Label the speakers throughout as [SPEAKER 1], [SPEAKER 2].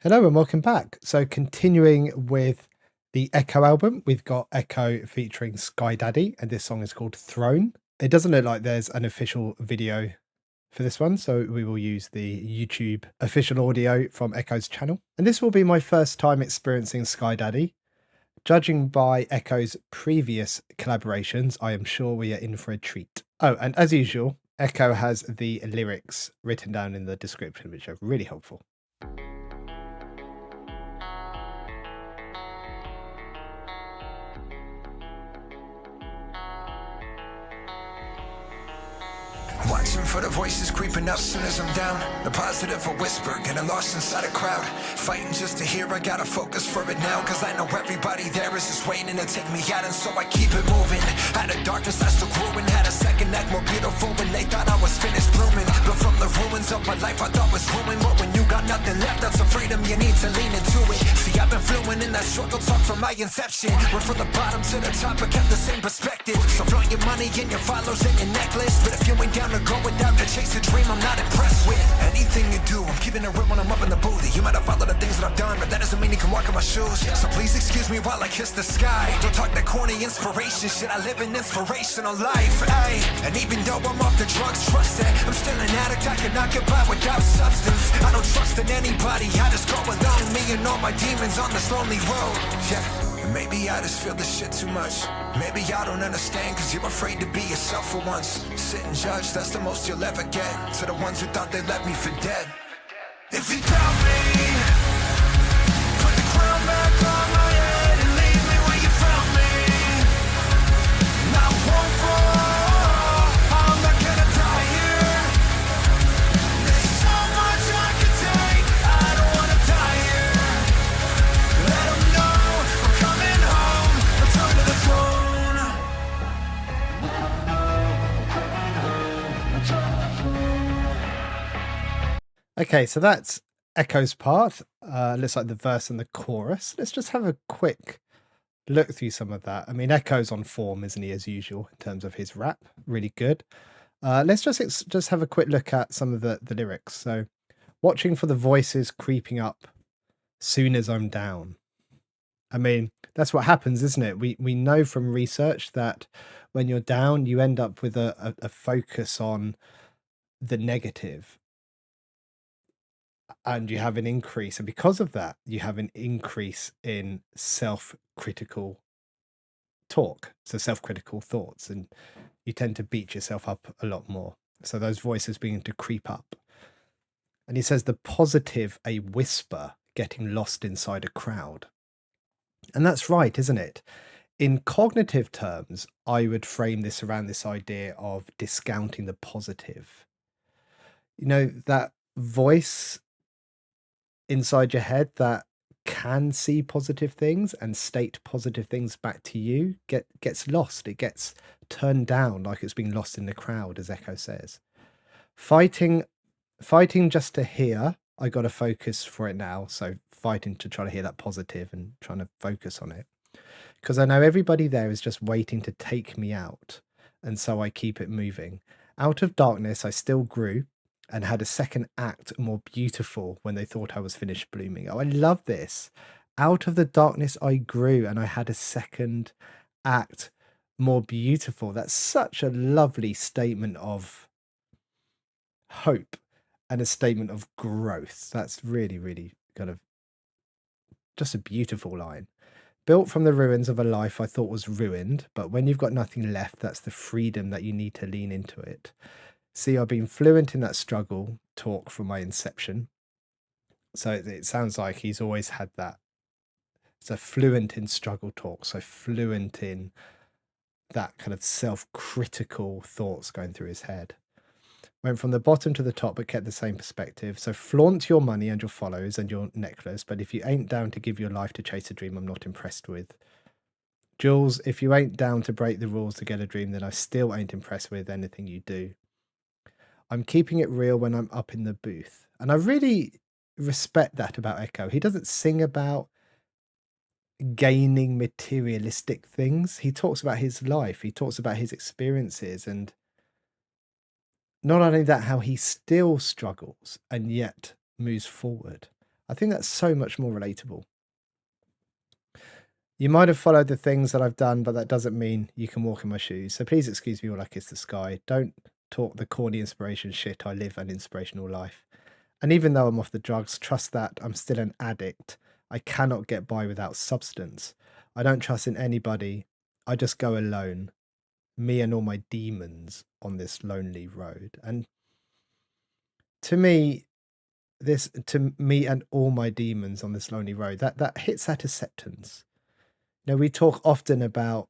[SPEAKER 1] Hello and welcome back. So continuing with the Ekoh album, we've got Ekoh featuring Skydxddy, and this song is called Throne. It doesn't look like there's an official video for this one, so we will use the YouTube official audio from Ekoh's channel. And this will be my first time experiencing Skydxddy. Judging by Ekoh's previous collaborations, I am sure we are in for a treat. Oh, and as usual, Ekoh has the lyrics written down in the description, which are really helpful.
[SPEAKER 2] Watching for the voices creeping up soon as I'm down. The positive a whisper, getting lost inside a crowd. Fighting just to hear, I gotta focus for it now. Cause I know everybody there is just waiting to take me out, and so I keep it moving. Out of darkness I still grew and had a second act more beautiful when they thought I was finished blooming. But from the ruins of my life I thought was ruined. But when you got nothing left, that's a freedom you need to lean into it. See, I've been fluent in that struggle talk from my inception. Went from the bottom to the top but kept the same perspective. So flaunt your money and your followers and your necklace, but if you ain't down to go without to chase a dream, I'm not impressed with anything you do. I'm keeping it real when I'm up in the booth. You might have followed the things that I've done, but that doesn't mean you can walk in my shoes. So please excuse me while I kiss the sky. Don't talk that corny inspiration shit. I live an inspirational life, ayy. And even though I'm off the drugs, trust that I'm still an addict. I cannot get by without substance. I don't trust in anybody. I just go alone, me and all my demons on this lonely road. Yeah. Maybe I just feel this shit too much. Maybe I don't understand cause you're afraid to be yourself for once. Sit and judge, that's the most you'll ever get. To the ones who thought they left me for dead. If you doubt me, put the crown back on my head and leave me where you found me. And I won't fall, I'm not gonna die here. There's so much I can take, I don't wanna die here. Let them know I'm coming home, return to the throne.
[SPEAKER 1] Okay, so that's Ekoh's part. Looks like the verse and the chorus. Let's just have a quick look through some of that. I mean, Ekoh's on form, isn't he, as usual, in terms of his rap. Really good. Let's just have a quick look at some of the lyrics. So, watching for the voices creeping up soon as I'm down. I mean, that's what happens, isn't it? We know from research that when you're down, you end up with a focus on the negative. And you have an increase, and because of that, you have an increase in self-critical talk, so self-critical thoughts, and you tend to beat yourself up a lot more. So those voices begin to creep up. And he says the positive, a whisper, getting lost inside a crowd. And that's right, isn't it? In cognitive terms, I would frame this around this idea of discounting the positive. You know, that voice inside your head that can see positive things and state positive things back to you gets lost. It gets turned down like it's being lost in the crowd, as Ekoh says. Fighting just to hear, I got to focus for it now. So fighting to try to hear that positive and trying to focus on it. Because I know everybody there is just waiting to take me out. And so I keep it moving. Out of darkness, I still grew and had a second act more beautiful when they thought I was finished blooming. Oh, I love this. Out of the darkness I grew and I had a second act more beautiful. That's such a lovely statement of hope and a statement of growth. That's really, really kind of just a beautiful line. Built from the ruins of a life I thought was ruined, but when you've got nothing left, that's the freedom that you need to lean into it. See, I've been fluent in that struggle talk from my inception. So it sounds like he's always had that. So fluent in struggle talk, so fluent in that kind of self-critical thoughts going through his head. Went from the bottom to the top, but kept the same perspective. So flaunt your money and your followers and your necklace, but if you ain't down to give your life to chase a dream, I'm not impressed with. Jules, if you ain't down to break the rules to get a dream, then I still ain't impressed with anything you do. I'm keeping it real when I'm up in the booth. And I really respect that about Ekoh. He doesn't sing about gaining materialistic things. He talks about his life. He talks about his experiences. And not only that, how he still struggles and yet moves forward. I think that's so much more relatable. You might have followed the things that I've done, but that doesn't mean you can walk in my shoes. So please excuse me while I kiss the sky. Don't talk the corny inspiration shit. I live an inspirational life. And even though I'm off the drugs, trust that I'm still an addict. I cannot get by without substance. I don't trust in anybody. I just go alone. Me and all my demons on this lonely road. And to me, and all my demons on this lonely road, that hits that acceptance. You know, we talk often about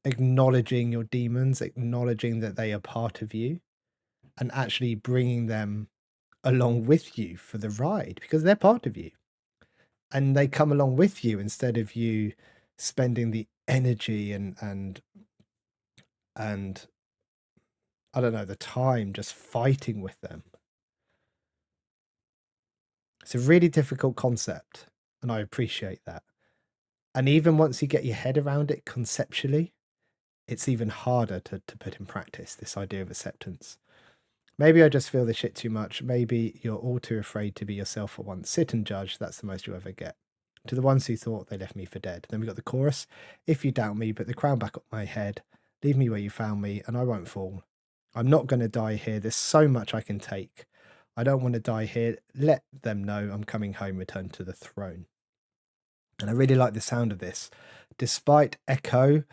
[SPEAKER 1] acknowledging your demons, acknowledging that they are part of you, and actually bringing them along with you for the ride because they're part of you. And they come along with you instead of you spending the energy and I don't know, the time just fighting with them. It's a really difficult concept, and I appreciate that. And even once you get your head around it conceptually, it's even harder to put in practice, this idea of acceptance. Maybe I just feel this shit too much. Maybe you're all too afraid to be yourself for once. Sit and judge. That's the most you ever get. To the ones who thought they left me for dead. Then we got the chorus. If you doubt me, put the crown back on my head. Leave me where you found me, and I won't fall. I'm not going to die here. There's so much I can take. I don't want to die here. Let them know I'm coming home, return to the throne. And I really like the sound of this. Despite Ekoh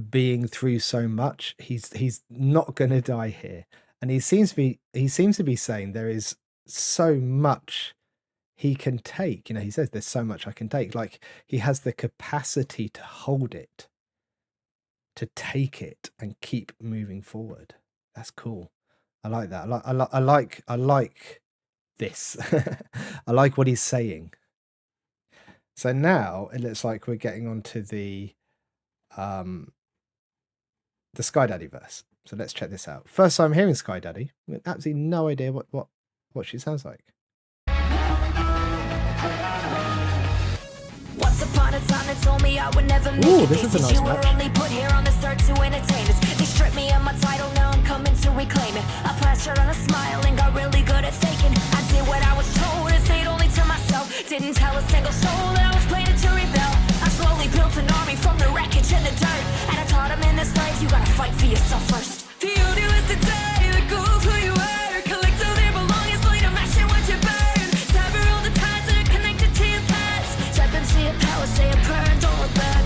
[SPEAKER 1] being through so much, he's not going to die here. And he seems to be saying there is so much he can take. You know, he says there's so much I can take. Like he has the capacity to hold it, to take it and keep moving forward. That's cool. I like that. I like this. I like what he's saying. So now it looks like we're getting onto the Skydxddy verse. So let's check this out. First time hearing Skydxddy, with absolutely no idea what she sounds like.
[SPEAKER 2] Once upon a time they told me I would never make
[SPEAKER 1] Ooh,
[SPEAKER 2] it.
[SPEAKER 1] this is a nice
[SPEAKER 2] You
[SPEAKER 1] match.
[SPEAKER 2] were only put here on this earth to entertain us. They stripped me of my title, now I'm coming to reclaim it. I plastered on a smile and got really good at faking. I did what I was told and stayed only to myself. Didn't tell a single soul that I was planning to rebel. I slowly built an army from the wreckage and the dirt. And I taught them in this life, you gotta fight for yourself first. The only was today, let go of who you were. Collect all their belongings, later mash it once you burn. Sever all the ties that are connected to your past. Step into your power, say a prayer and don't look back.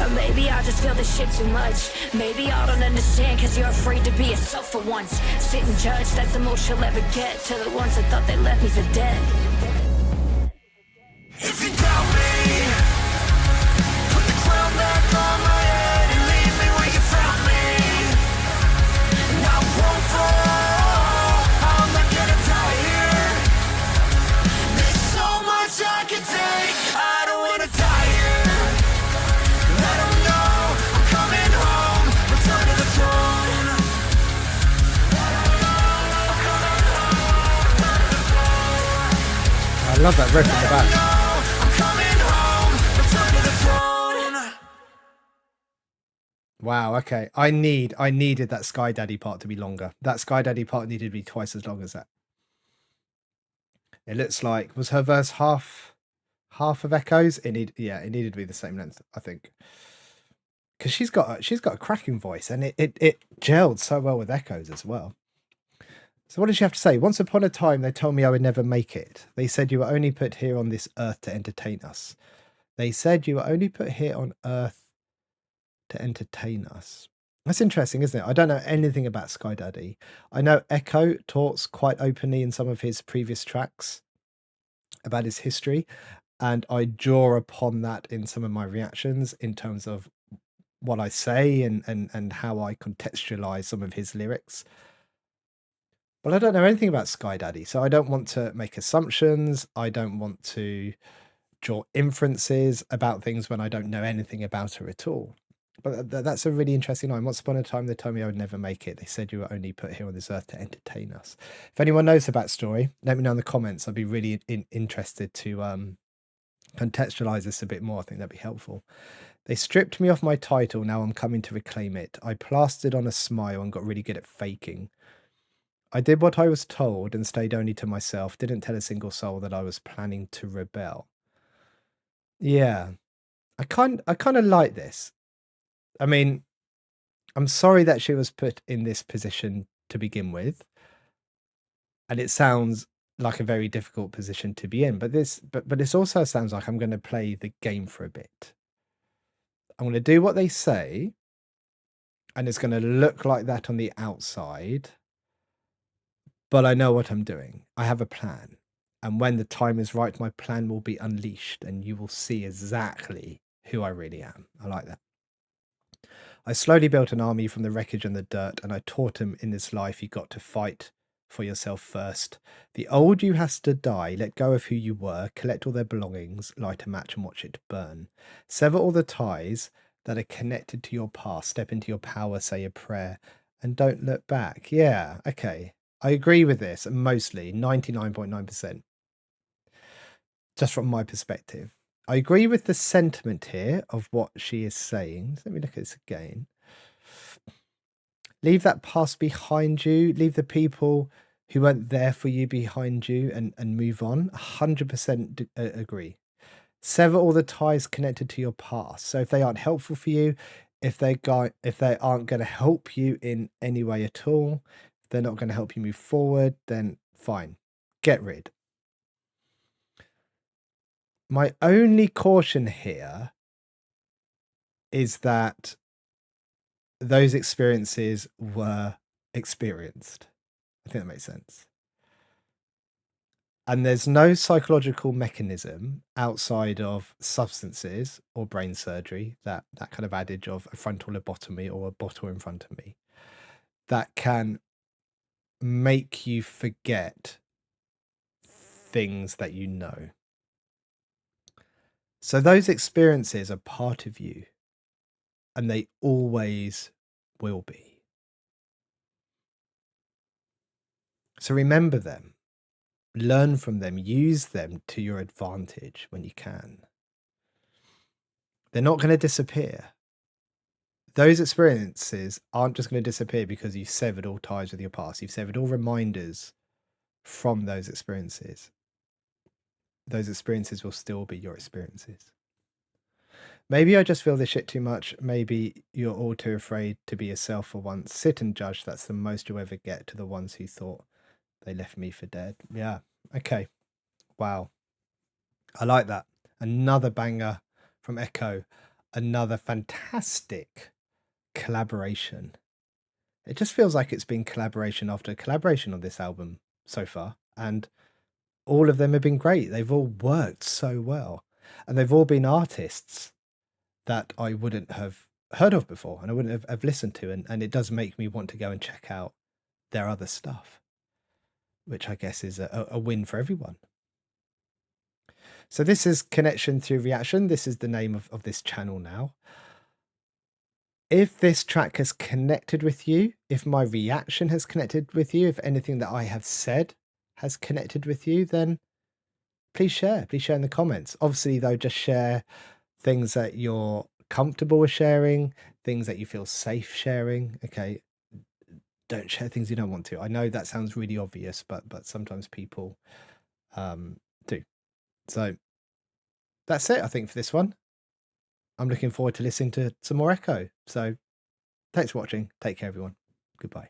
[SPEAKER 2] Or maybe I just feel this shit too much. Maybe I don't understand cause you're afraid to be yourself for once. Sit and judge, that's the most you'll ever get. To the ones that thought they left me for dead. If you doubt me, put the crown back on my head and leave me where you found me. And I won't fall, I'm not gonna die here. There's so much I can take, I don't wanna die here. Let them know I'm coming home, return to the throne. Let them know I'm coming home, return to the throne.
[SPEAKER 1] I love that riff in the back. Wow, okay. I needed that Skydxddy part to be longer. That Skydxddy part needed to be twice as long as that. It looks like, was her verse half of Ekoh's? It needed to be the same length, I think. Because she's got a cracking voice, and it gelled so well with Ekoh's as well. So what did she have to say? Once upon a time, they told me I would never make it. They said you were only put here on this earth to entertain us. They said you were only put here on earth to entertain us. That's interesting, isn't it? I don't know anything about Skydxddy. I know Ekoh talks quite openly in some of his previous tracks about his history, and I draw upon that in some of my reactions in terms of what I say and how I contextualize some of his lyrics. But I don't know anything about Skydxddy, so I don't want to make assumptions. I don't want to draw inferences about things when I don't know anything about her at all. But that's a really interesting line. Once upon a time, they told me I would never make it. They said you were only put here on this earth to entertain us. If anyone knows the backstory, let me know in the comments. I'd be really interested to contextualize this a bit more. I think that'd be helpful. They stripped me off my title. Now I'm coming to reclaim it. I plastered on a smile and got really good at faking. I did what I was told and stayed only to myself. Didn't tell a single soul that I was planning to rebel. Yeah, I kind of like this. I mean, I'm sorry that she was put in this position to begin with, and it sounds like a very difficult position to be in. But this also sounds like I'm going to play the game for a bit. I'm going to do what they say, and it's going to look like that on the outside, but I know what I'm doing. I have a plan. And when the time is right, my plan will be unleashed and you will see exactly who I really am. I like that. I slowly built an army from the wreckage and the dirt, and I taught him in this life you got to fight for yourself first. The old you has to die, let go of who you were, collect all their belongings, light a match and watch it burn. Sever all the ties that are connected to your past, step into your power, say a prayer, and don't look back. Yeah, okay. I agree with this mostly, 99.9%, just from my perspective. I agree with the sentiment here of what she is saying. Let me look at this again. Leave that past behind you. Leave the people who weren't there for you behind you and move on. 100% agree. Sever all the ties connected to your past. So if they aren't helpful for you, if they aren't going to help you in any way at all, if they're not going to help you move forward, then fine. Get rid. My only caution here is that those experiences were experienced. I think that makes sense. And there's no psychological mechanism outside of substances or brain surgery, that kind of adage of a frontal lobotomy or a bottle in front of me, that can make you forget things that you know. So those experiences are part of you, and they always will be. So remember them, learn from them, use them to your advantage when you can. They're not going to disappear. Those experiences aren't just going to disappear because you've severed all ties with your past. You've severed all reminders from those experiences. Those experiences will still be your experiences. Maybe I just feel this shit too much. Maybe you're all too afraid to be yourself for once. Sit and judge. That's the most you'll ever get to the ones who thought they left me for dead. Yeah. Okay. Wow. I like that. Another banger from Ekoh. Another fantastic collaboration. It just feels like it's been collaboration after collaboration on this album so far. And all of them have been great. They've all worked so well. And they've all been artists that I wouldn't have heard of before and I wouldn't have listened to. And it does make me want to go and check out their other stuff, which I guess is a win for everyone. So this is Connection Through Reaction. This is the name of this channel now. If this track has connected with you, if my reaction has connected with you, if anything that I have said has connected with you, then please share. Please share in the comments. Obviously, though, just share things that you're comfortable with sharing, things that you feel safe sharing. Okay. Don't share things you don't want to. I know that sounds really obvious, but sometimes people do. So that's it, I think, for this one. I'm looking forward to listening to some more Ekoh. So thanks for watching. Take care, everyone. Goodbye.